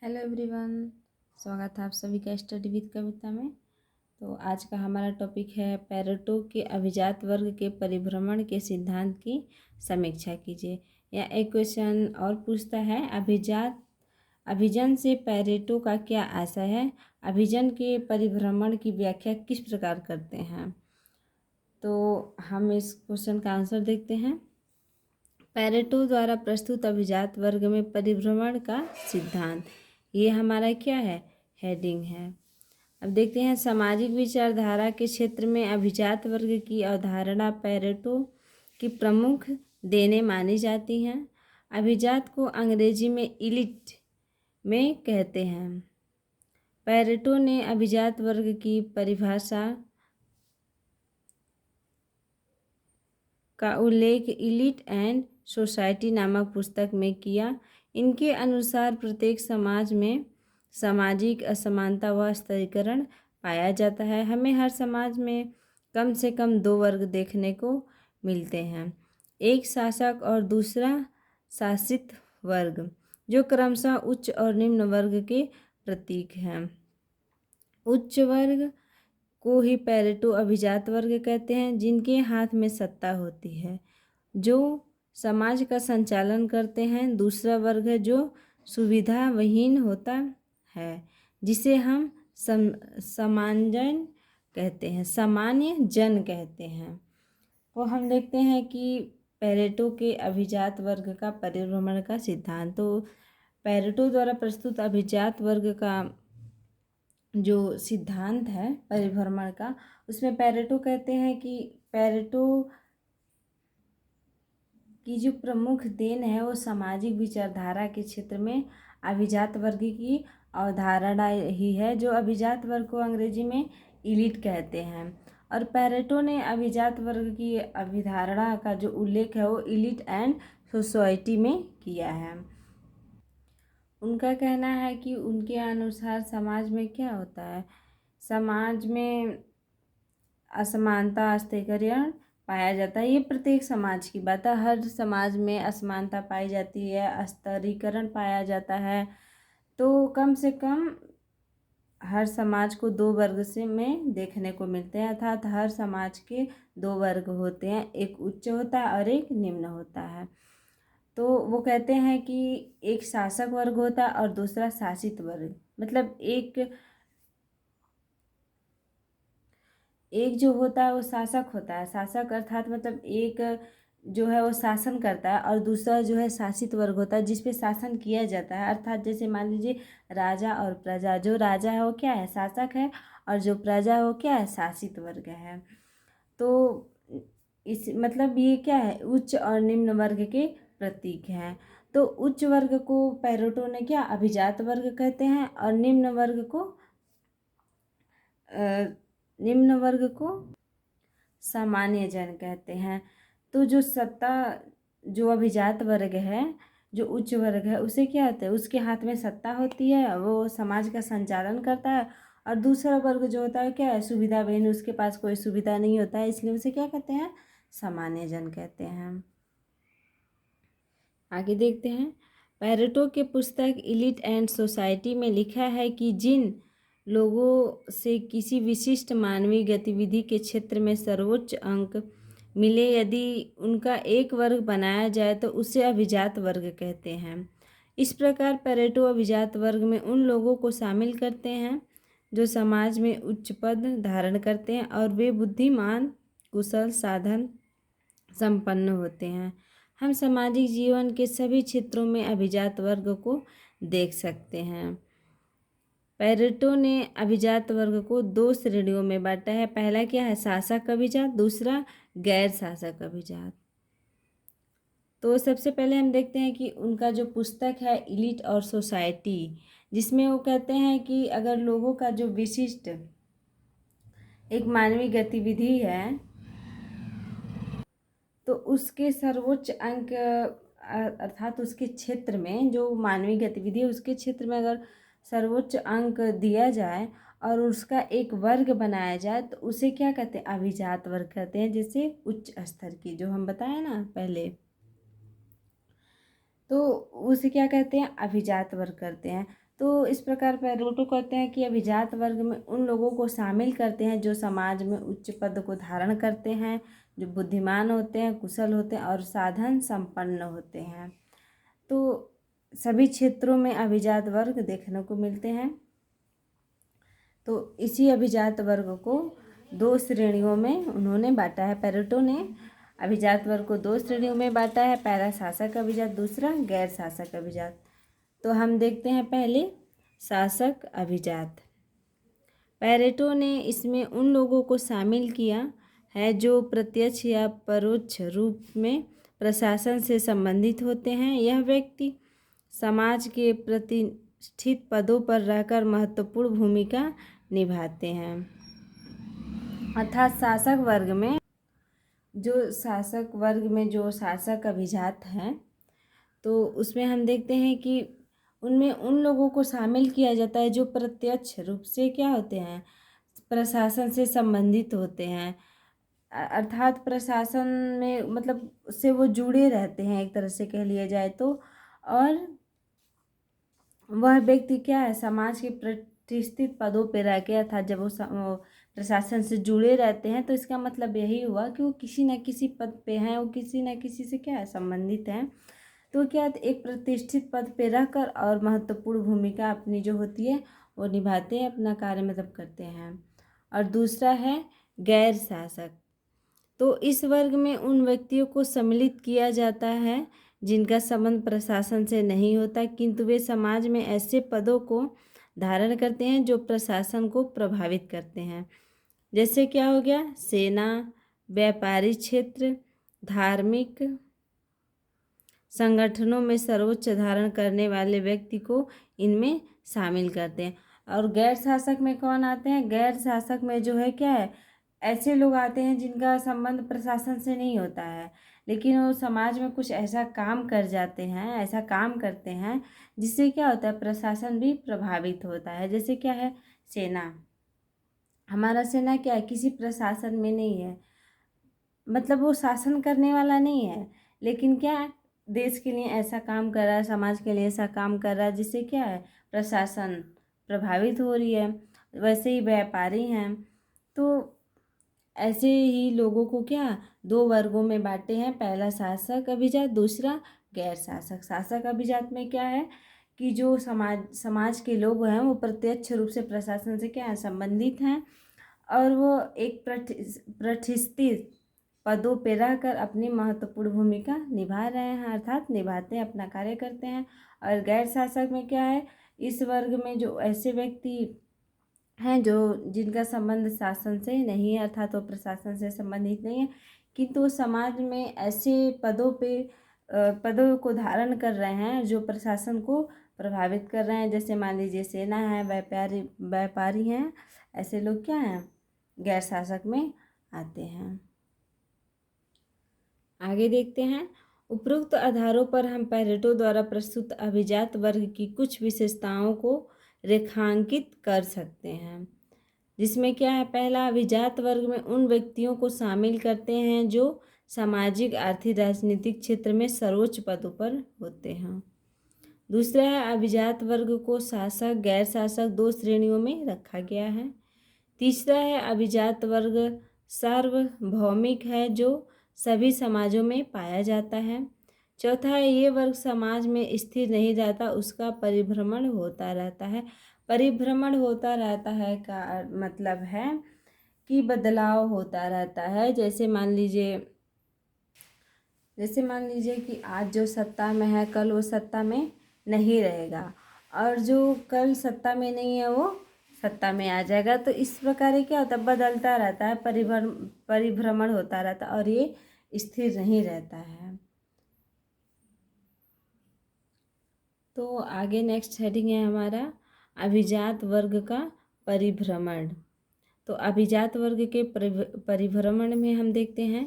Hello everyone, स्वागत है आप सभी का स्टडी विद कविता में। तो आज का हमारा टॉपिक है पेरेटो के अभिजात वर्ग के परिभ्रमण के सिद्धांत की समीक्षा कीजिए। या एक क्वेश्चन और पूछता है, अभिजन से पेरेटो का क्या आशय है? अभिजन के परिभ्रमण की व्याख्या किस प्रकार करते हैं? तो हम इस क्वेश्चन का आंसर देखते हैं। पेरेटो द्वारा प्रस्तुत अभिजात वर्ग में परिभ्रमण का सिद्धांत, ये हमारा क्या है, हेडिंग है। अब देखते हैं, सामाजिक विचारधारा के क्षेत्र में अभिजात वर्ग की अवधारणा पेरेटो की प्रमुख देने मानी जाती हैं। अभिजात को अंग्रेजी में इलिट में कहते हैं। पेरेटो ने अभिजात वर्ग की परिभाषा का उल्लेख इलिट एंड सोसाइटी नामक पुस्तक में किया। इनके अनुसार प्रत्येक समाज में सामाजिक असमानता व स्तरीकरण पाया जाता है। हमें हर समाज में कम से कम दो वर्ग देखने को मिलते हैं, एक शासक और दूसरा शासित वर्ग, जो क्रमशः उच्च और निम्न वर्ग के प्रतीक हैं। उच्च वर्ग को ही पेरेटो अभिजात वर्ग कहते हैं, जिनके हाथ में सत्ता होती है, जो समाज का संचालन करते हैं। दूसरा वर्ग है जो सुविधाविहीन होता है, जिसे हम सामान्य जन कहते हैं। तो हम देखते हैं कि पेरेटो के अभिजात वर्ग का परिभ्रमण का सिद्धांत। तो पेरेटो द्वारा प्रस्तुत अभिजात वर्ग का जो सिद्धांत है परिभ्रमण का, उसमें पेरेटो कहते हैं कि पेरेटो की जो प्रमुख देन है वो सामाजिक विचारधारा के क्षेत्र में अभिजात वर्ग की अवधारणा ही है, जो अभिजात वर्ग को अंग्रेजी में इलिट कहते हैं। और पेरेटो ने अभिजात वर्ग की अवधारणा का जो उल्लेख है वो इलिट एंड सोसाइटी में किया है। उनका कहना है कि उनके अनुसार समाज में क्या होता है, समाज में असमानता स्तरीकरण पाया जाता है। ये प्रत्येक समाज की बात है, हर समाज में असमानता पाई जाती है, स्तरीकरण पाया जाता है। तो कम से कम हर समाज को दो वर्ग से में देखने को मिलते हैं, अर्थात हर समाज के दो वर्ग होते हैं, एक उच्च होता है और एक निम्न होता है। तो वो कहते हैं कि एक शासक वर्ग होता है और दूसरा शासित वर्ग। मतलब एक जो होता है वो शासक होता है, शासक अर्थात मतलब एक जो है वो शासन करता है, और दूसरा जो है शासित वर्ग होता है, जिस पे शासन किया जाता है। अर्थात जैसे मान लीजिए राजा और प्रजा, जो राजा है वो क्या है, शासक है, और जो प्रजा है वो क्या है, शासित वर्ग है। तो इस मतलब ये क्या है, उच्च और निम्न वर्ग के प्रतीक हैं। तो उच्च वर्ग को पेरेटो ने क्या अभिजात वर्ग कहते हैं, और निम्न वर्ग को सामान्य जन कहते हैं। तो जो अभिजात वर्ग है, जो उच्च वर्ग है, उसे क्या होता है, उसके हाथ में सत्ता होती है, वो समाज का संचालन करता है। और दूसरा वर्ग जो होता है क्या है, सुविधाविहीन, उसके पास कोई सुविधा नहीं होता है, इसलिए उसे क्या कहते हैं, सामान्य जन कहते हैं। आगे देखते हैं, पेरेटो के पुस्तक इलिट एंड सोसाइटी में लिखा है कि जिन लोगों से किसी विशिष्ट मानवीय गतिविधि के क्षेत्र में सर्वोच्च अंक मिले, यदि उनका एक वर्ग बनाया जाए तो उसे अभिजात वर्ग कहते हैं। इस प्रकार पेरेटो अभिजात वर्ग में उन लोगों को शामिल करते हैं जो समाज में उच्च पद धारण करते हैं और वे बुद्धिमान, कुशल, साधन संपन्न होते हैं। हम सामाजिक जीवन के सभी क्षेत्रों में अभिजात वर्ग को देख सकते हैं। पेरेटो ने अभिजात वर्ग को दो श्रेणियों में बांटा है। पहला क्या है, शासक अभिजात, दूसरा गैर शासक अभिजात। तो सबसे पहले हम देखते हैं कि उनका जो पुस्तक है इलिट और सोसाइटी, जिसमें वो कहते हैं कि अगर लोगों का जो विशिष्ट एक मानवीय गतिविधि है तो उसके सर्वोच्च अंक अर्थात उसके क्षेत्र में जो मानवीय गतिविधि है उसके क्षेत्र में अगर सर्वोच्च अंक दिया जाए और उसका एक वर्ग बनाया जाए तो उसे क्या कहते हैं, अभिजात वर्ग कहते हैं। जैसे उच्च स्तर की जो हम बताए ना पहले, तो उसे क्या कहते हैं, अभिजात वर्ग करते हैं। तो इस प्रकार पेरेटो कहते हैं कि अभिजात वर्ग में उन लोगों को शामिल करते हैं जो समाज में उच्च पद को धारण करते हैं, जो बुद्धिमान होते हैं, कुशल होते हैं और साधन संपन्न होते हैं। तो सभी क्षेत्रों में अभिजात वर्ग देखने को मिलते हैं। तो इसी अभिजात वर्ग को 2 श्रेणियों में उन्होंने बांटा है। पेरेटो ने अभिजात वर्ग को 2 श्रेणियों में बांटा है, पहला शासक अभिजात, दूसरा गैर शासक अभिजात। तो हम देखते हैं पहले शासक अभिजात। पेरेटो ने इसमें उन लोगों को शामिल किया है जो प्रत्यक्ष या परोक्ष रूप में प्रशासन से संबंधित होते हैं। यह व्यक्ति समाज के प्रतिष्ठित पदों पर रहकर महत्वपूर्ण भूमिका निभाते हैं। अर्थात शासक वर्ग में जो शासक अभिजात हैं, तो उसमें हम देखते हैं कि उनमें उन लोगों को शामिल किया जाता है जो प्रत्यक्ष रूप से क्या होते हैं, प्रशासन से संबंधित होते हैं। अर्थात प्रशासन में मतलब उससे वो जुड़े रहते हैं एक तरह से कह लिया जाए तो। और वह व्यक्ति क्या है, समाज के प्रतिष्ठित पदों पर रह के, अर्थात जब वो प्रशासन से जुड़े रहते हैं तो इसका मतलब यही हुआ कि वो किसी न किसी पद पे हैं, वो किसी न किसी से क्या है, संबंधित हैं। तो क्या एक प्रतिष्ठित पद पे रहकर और महत्वपूर्ण भूमिका अपनी जो होती है वो निभाते हैं, अपना कार्य मतलब करते हैं। और दूसरा है गैर शासक। तो इस वर्ग में उन व्यक्तियों को सम्मिलित किया जाता है जिनका संबंध प्रशासन से नहीं होता, किंतु वे समाज में ऐसे पदों को धारण करते हैं जो प्रशासन को प्रभावित करते हैं। जैसे क्या हो गया, सेना, व्यापारी क्षेत्र, धार्मिक संगठनों में सर्वोच्च धारण करने वाले व्यक्ति को इनमें शामिल करते हैं। और गैर शासक में कौन आते हैं? गैर शासक में जो है क्या है, ऐसे लोग आते हैं जिनका संबंध प्रशासन से नहीं होता है, लेकिन वो समाज में कुछ ऐसा काम कर जाते हैं, ऐसा काम करते हैं जिससे क्या होता है, प्रशासन भी प्रभावित होता है। जैसे क्या है, सेना। हमारा सेना क्या है, किसी प्रशासन में नहीं है, मतलब वो शासन करने वाला नहीं है, लेकिन क्या है, देश के लिए ऐसा काम कर रहा है, समाज के लिए ऐसा काम कर रहा है जिससे क्या है, प्रशासन प्रभावित हो रही है। वैसे ही व्यापारी हैं। तो ऐसे ही लोगों को क्या 2 वर्गों में बांटे हैं, पहला शासक अभिजात, दूसरा गैर शासक। शासक अभिजात में क्या है कि जो समाज के लोग हैं वो प्रत्यक्ष रूप से प्रशासन से क्या है, संबंधित हैं, और वो एक प्रतिष्ठित पदों पर रहकर अपनी महत्वपूर्ण भूमिका निभा रहे हैं, अर्थात निभाते हैं, अपना कार्य करते हैं। और गैर शासक में क्या है, इस वर्ग में जो ऐसे व्यक्ति हैं जो जिनका संबंध शासन से नहीं है, अर्थात वो प्रशासन से संबंधित नहीं है, किंतु समाज में ऐसे पदों को धारण कर रहे हैं जो प्रशासन को प्रभावित कर रहे हैं। जैसे मान लीजिए सेना है, व्यापारी हैं, ऐसे लोग क्या हैं, गैर शासक में आते हैं। आगे देखते हैं। उपरोक्त आधारों पर हम पेरेटो द्वारा प्रस्तुत अभिजात वर्ग की कुछ विशेषताओं को रेखांकित कर सकते हैं, जिसमें क्या है, पहला, अभिजात वर्ग में उन व्यक्तियों को शामिल करते हैं जो सामाजिक, आर्थिक, राजनीतिक क्षेत्र में सर्वोच्च पदों पर होते हैं। दूसरा है, अभिजात वर्ग को शासक, गैर शासक 2 श्रेणियों में रखा गया है। तीसरा है, अभिजात वर्ग सार्वभौमिक है जो सभी समाजों में पाया जाता है। चौथा है, ये वर्ग समाज में स्थिर नहीं रहता, उसका परिभ्रमण होता रहता है। परिभ्रमण होता रहता है का मतलब है कि बदलाव होता रहता है। जैसे मान लीजिए कि आज जो सत्ता में है कल वो सत्ता में नहीं रहेगा, और जो कल सत्ता में नहीं है वो सत्ता में आ जाएगा। तो इस प्रकार क्या होता है, बदलता रहता है, परिभ्रमण होता रहता है, और ये स्थिर नहीं रहता है। तो आगे नेक्स्ट हेडिंग है हमारा अभिजात वर्ग का परिभ्रमण। तो अभिजात वर्ग के परिभ्रमण में हम देखते हैं,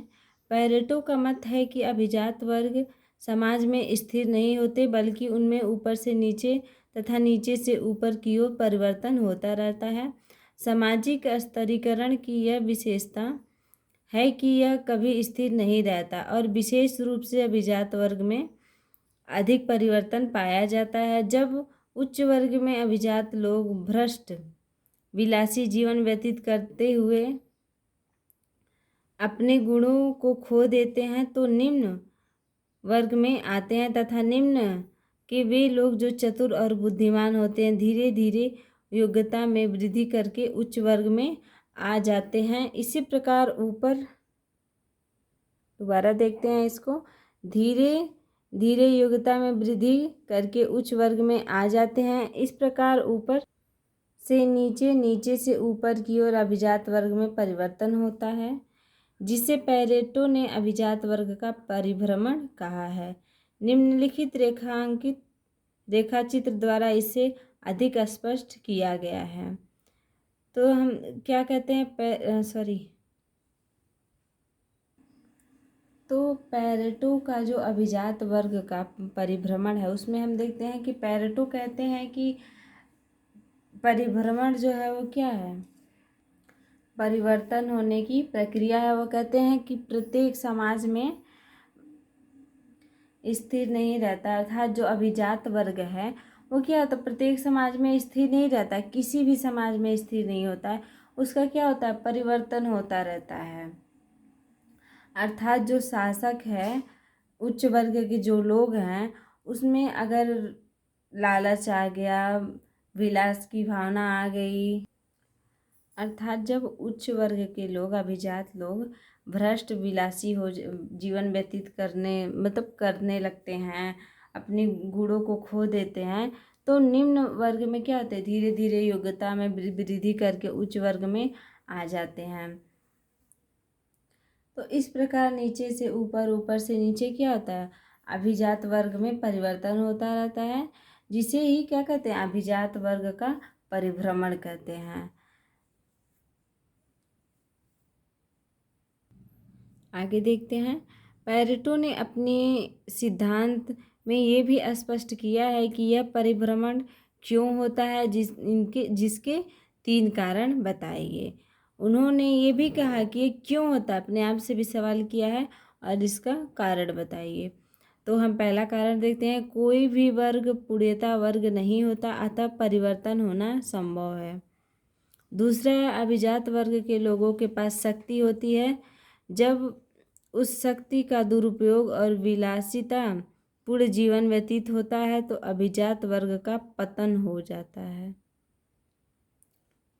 पेरेटो का मत है कि अभिजात वर्ग समाज में स्थिर नहीं होते, बल्कि उनमें ऊपर से नीचे तथा नीचे से ऊपर की ओर परिवर्तन होता रहता है। सामाजिक स्तरीकरण की यह विशेषता है कि यह कभी स्थिर नहीं रहता, और विशेष रूप से अभिजात वर्ग में अधिक परिवर्तन पाया जाता है। जब उच्च वर्ग में अभिजात लोग भ्रष्ट विलासी जीवन व्यतीत करते हुए अपने गुणों को खो देते हैं, तो निम्न वर्ग में आते हैं तथा निम्न के वे लोग जो चतुर और बुद्धिमान होते हैं धीरे धीरे योग्यता में वृद्धि करके उच्च वर्ग में आ जाते हैं। इसी प्रकार ऊपर दोबारा देखते हैं इसको, धीरे धीरे योग्यता में वृद्धि करके उच्च वर्ग में आ जाते हैं। इस प्रकार ऊपर से नीचे, नीचे से ऊपर की ओर अभिजात वर्ग में परिवर्तन होता है, जिसे पेरेटो ने अभिजात वर्ग का परिभ्रमण कहा है। निम्नलिखित रेखाचित्र द्वारा इसे अधिक स्पष्ट किया गया है। तो हम क्या कहते हैं, तो पेरेटो का जो अभिजात वर्ग का परिभ्रमण है उसमें हम देखते हैं कि पेरेटो कहते हैं कि परिभ्रमण जो है वो क्या है, परिवर्तन होने की प्रक्रिया है। वो कहते हैं कि प्रत्येक समाज में स्थिर नहीं रहता, अर्थात जो अभिजात वर्ग है वो क्या होता है, प्रत्येक समाज में स्थिर नहीं रहता, किसी भी समाज में स्थिर नहीं होता है, उसका क्या होता है, परिवर्तन होता रहता है। अर्थात जो शासक है, उच्च वर्ग के जो लोग हैं, उसमें अगर लालच आ गया, विलास की भावना आ गई, अर्थात जब उच्च वर्ग के लोग, अभिजात लोग भ्रष्ट विलासी हो जीवन व्यतीत करने लगते हैं, अपने गुणों को खो देते हैं, तो निम्न वर्ग में क्या होते हैं, धीरे धीरे योग्यता में वृद्धि करके उच्च वर्ग में आ जाते हैं। तो इस प्रकार नीचे से ऊपर, ऊपर से नीचे क्या होता है, अभिजात वर्ग में परिवर्तन होता रहता है, जिसे ही क्या कहते हैं, अभिजात वर्ग का परिभ्रमण कहते हैं। आगे देखते हैं, पेरेटो ने अपने सिद्धांत में ये भी स्पष्ट किया है कि यह परिभ्रमण क्यों होता है, जिसके 3 कारण बताइए। उन्होंने ये भी कहा कि ये क्यों होता है, अपने आप से भी सवाल किया है और इसका कारण बताइए। तो हम पहला कारण देखते हैं, कोई भी वर्ग पूर्णतः वर्ग नहीं होता, अतः परिवर्तन होना संभव है। दूसरा, अभिजात वर्ग के लोगों के पास शक्ति होती है, जब उस शक्ति का दुरुपयोग और विलासिता पूर्ण जीवन व्यतीत होता है तो अभिजात वर्ग का पतन हो जाता है।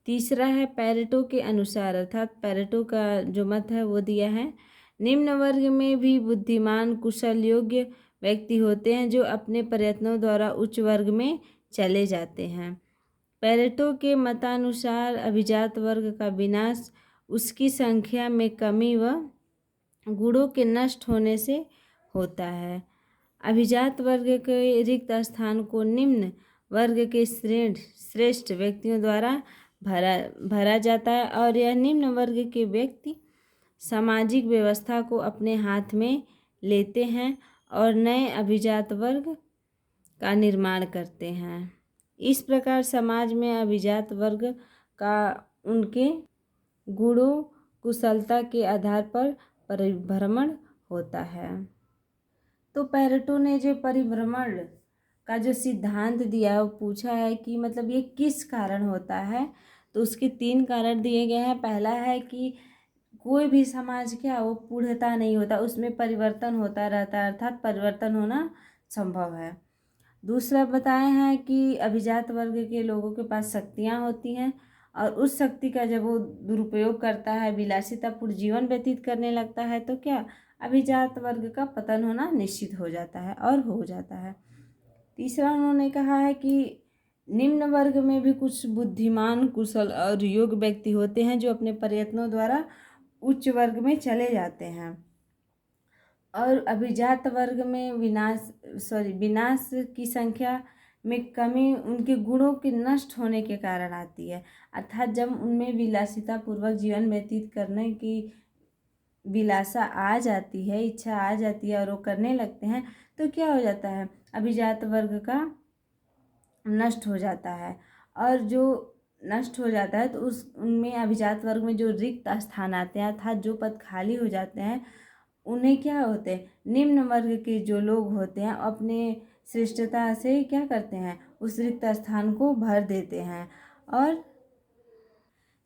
तीसरा है, पेरेटो के अनुसार, अर्थात पेरेटो का जो मत है वो दिया है, निम्न वर्ग में भी बुद्धिमान, कुशल, योग्य व्यक्ति होते हैं जो अपने प्रयत्नों द्वारा उच्च वर्ग में चले जाते हैं। पेरेटो के मतानुसार अभिजात वर्ग का विनाश उसकी संख्या में कमी व गुणों के नष्ट होने से होता है। अभिजात वर्ग के रिक्त स्थान को निम्न वर्ग के श्रेष्ठ व्यक्तियों द्वारा भरा जाता है और यह निम्न वर्ग के व्यक्ति सामाजिक व्यवस्था को अपने हाथ में लेते हैं और नए अभिजात वर्ग का निर्माण करते हैं। इस प्रकार समाज में अभिजात वर्ग का उनके गुणों, कुशलता के आधार पर परिभ्रमण होता है। तो पेरेटो ने जो परिभ्रमण का जो सिद्धांत दिया वो पूछा है कि मतलब ये किस कारण होता है, तो उसके 3 कारण दिए गए हैं। पहला है कि कोई भी समाज क्या वो पूर्णता नहीं होता, उसमें परिवर्तन होता रहता है, अर्थात परिवर्तन होना संभव है। दूसरा बताए हैं कि अभिजात वर्ग के लोगों के पास शक्तियाँ होती हैं और उस शक्ति का जब वो दुरुपयोग करता है, विलासितापूर्ण जीवन व्यतीत करने लगता है, तो क्या अभिजात वर्ग का पतन होना निश्चित हो जाता है और हो जाता है। तीसरा उन्होंने कहा है कि निम्न वर्ग में भी कुछ बुद्धिमान, कुशल और योग्य व्यक्ति होते हैं जो अपने प्रयत्नों द्वारा उच्च वर्ग में चले जाते हैं और अभिजात वर्ग में विनाश की संख्या में कमी उनके गुणों के नष्ट होने के कारण आती है। अर्थात जब उनमें विलासिता पूर्वक जीवन व्यतीत करने की विलासा आ जाती है, इच्छा आ जाती है और वो करने लगते हैं, तो क्या हो जाता है, अभिजात वर्ग का नष्ट हो जाता है। और जो नष्ट हो जाता है तो उनमें अभिजात वर्ग में जो रिक्त स्थान आते हैं, अर्थात जो पद खाली हो जाते हैं, उन्हें क्या होते हैं, निम्न वर्ग के जो लोग होते हैं अपने श्रेष्ठता से क्या करते हैं, उस रिक्त स्थान को भर देते हैं। और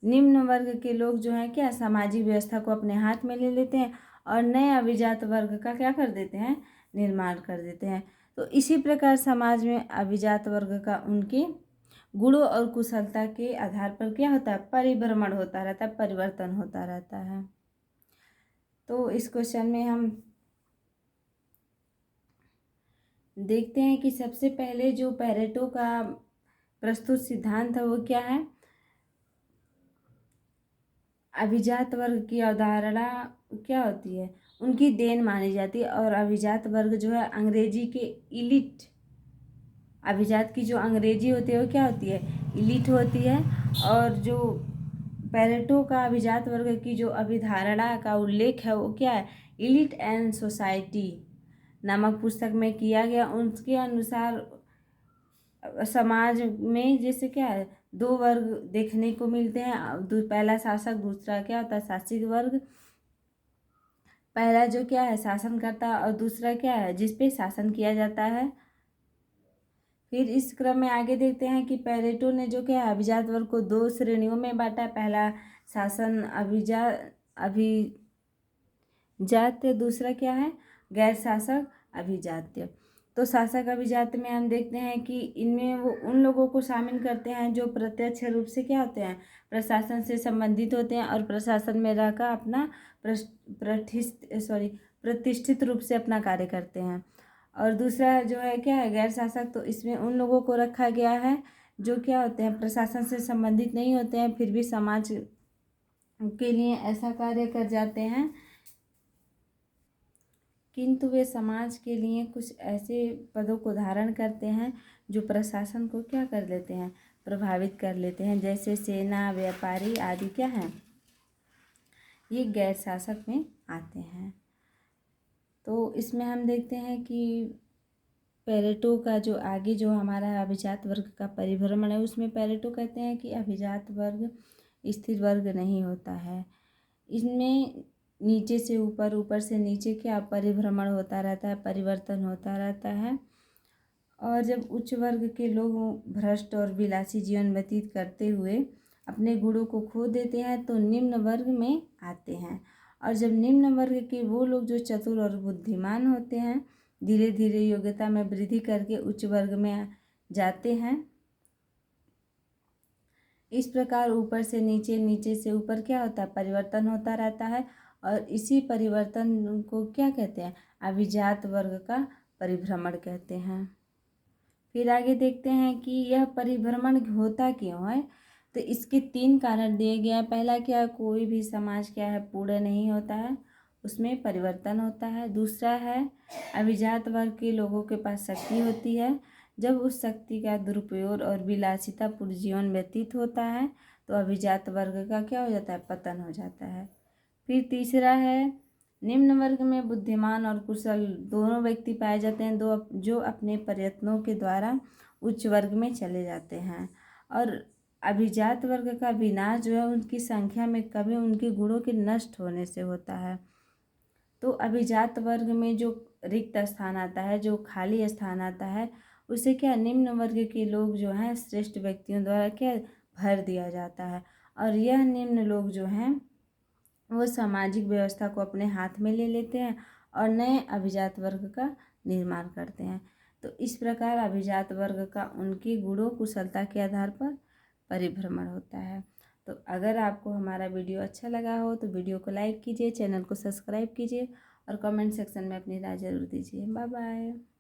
निम्न वर्ग के लोग जो हैं क्या सामाजिक व्यवस्था को अपने हाथ में ले लेते हैं और नए अभिजात वर्ग का क्या कर देते हैं, निर्माण कर देते हैं। तो इसी प्रकार समाज में अभिजात वर्ग का उनके गुणों और कुशलता के आधार पर क्या होता है, परिभ्रमण होता रहता है, परिवर्तन होता रहता है। तो इस क्वेश्चन में हम देखते हैं कि सबसे पहले जो पेरेटो का प्रस्तुत सिद्धांत है वो क्या है, अभिजात वर्ग की अवधारणा क्या होती है, उनकी देन मानी जाती है। और अभिजात वर्ग जो है अंग्रेजी के इलिट, अभिजात की जो अंग्रेजी होती है वो क्या होती है, इलिट होती है। और जो पेरेटो का अभिजात वर्ग की जो अभिधारणा का उल्लेख है वो क्या है, इलिट एंड सोसाइटी नामक पुस्तक में किया गया। उनके अनुसार समाज में जैसे क्या है, दो वर्ग देखने को मिलते हैं, पहला शासक, दूसरा क्या होता है, शासित वर्ग। पहला जो क्या है शासन करता है और दूसरा क्या है जिस पे शासन किया जाता है। फिर इस क्रम में आगे देखते हैं कि पेरेटो ने जो क्या है अभिजात वर्ग को दो श्रेणियों में बांटा। पहला शासन अभिजात्य, दूसरा क्या है गैर शासक अभिजात्य। तो शासक अभिजात में हम देखते हैं कि इनमें वो उन लोगों को शामिल करते हैं जो प्रत्यक्ष रूप से क्या होते हैं, प्रशासन से संबंधित होते हैं और प्रशासन में रहकर अपना प्रतिष्ठित रूप से अपना कार्य करते हैं। और दूसरा जो है क्या है गैर शासक, तो इसमें उन लोगों को रखा गया है जो क्या होते हैं प्रशासन से संबंधित नहीं होते हैं, फिर भी समाज के लिए ऐसा कार्य कर जाते हैं, किंतु वे समाज के लिए कुछ ऐसे पदों को धारण करते हैं जो प्रशासन को क्या कर लेते हैं, प्रभावित कर लेते हैं। जैसे सेना, व्यापारी आदि क्या हैं, ये गैर शासक में आते हैं। तो इसमें हम देखते हैं कि पेरेटो का जो आगे जो हमारा अभिजात वर्ग का परिभ्रमण है उसमें पेरेटो कहते हैं कि अभिजात वर्ग स्थिर वर्ग नहीं होता है, इसमें नीचे से ऊपर, ऊपर से नीचे क्या परिभ्रमण होता रहता है, परिवर्तन होता रहता है। और जब उच्च वर्ग के लोग भ्रष्ट और विलासी जीवन व्यतीत करते हुए अपने गुणों को खो देते हैं तो निम्न वर्ग में आते हैं। और जब निम्न वर्ग के वो लोग जो चतुर और बुद्धिमान होते हैं धीरे धीरे योग्यता में वृद्धि करके उच्च वर्ग में जाते हैं। इस प्रकार ऊपर से नीचे, नीचे से ऊपर क्या होता है, परिवर्तन होता रहता है। और इसी परिवर्तन को क्या कहते हैं, अभिजात वर्ग का परिभ्रमण कहते हैं। फिर आगे देखते हैं कि यह परिभ्रमण होता क्यों है, तो इसके 3 कारण दिए गए हैं। पहला क्या, कोई भी समाज क्या है पूर्ण नहीं होता है, उसमें परिवर्तन होता है। दूसरा है अभिजात वर्ग के लोगों के पास शक्ति होती है, जब उस शक्ति का दुरुपयोग और विलासितापूर्ण जीवन व्यतीत होता है तो अभिजात वर्ग का क्या हो जाता है, पतन हो जाता है। फिर तीसरा है निम्न वर्ग में बुद्धिमान और कुशल दोनों व्यक्ति पाए जाते हैं, जो अपने प्रयत्नों के द्वारा उच्च वर्ग में चले जाते हैं। और अभिजात वर्ग का विनाश जो है उनकी संख्या में कमी उनके गुणों के नष्ट होने से होता है। तो अभिजात वर्ग में जो रिक्त स्थान आता है, जो खाली स्थान आता है, उसे क्या निम्न वर्ग के लोग जो हैं श्रेष्ठ व्यक्तियों द्वारा क्या भर दिया जाता है। और यह निम्न लोग जो हैं वो सामाजिक व्यवस्था को अपने हाथ में ले लेते हैं और नए अभिजात वर्ग का निर्माण करते हैं। तो इस प्रकार अभिजात वर्ग का उनकी गुणों कुशलता के आधार पर परिभ्रमण होता है। तो अगर आपको हमारा वीडियो अच्छा लगा हो तो वीडियो को लाइक कीजिए, चैनल को सब्सक्राइब कीजिए और कमेंट सेक्शन में अपनी राय जरूर दीजिए। Bye bye.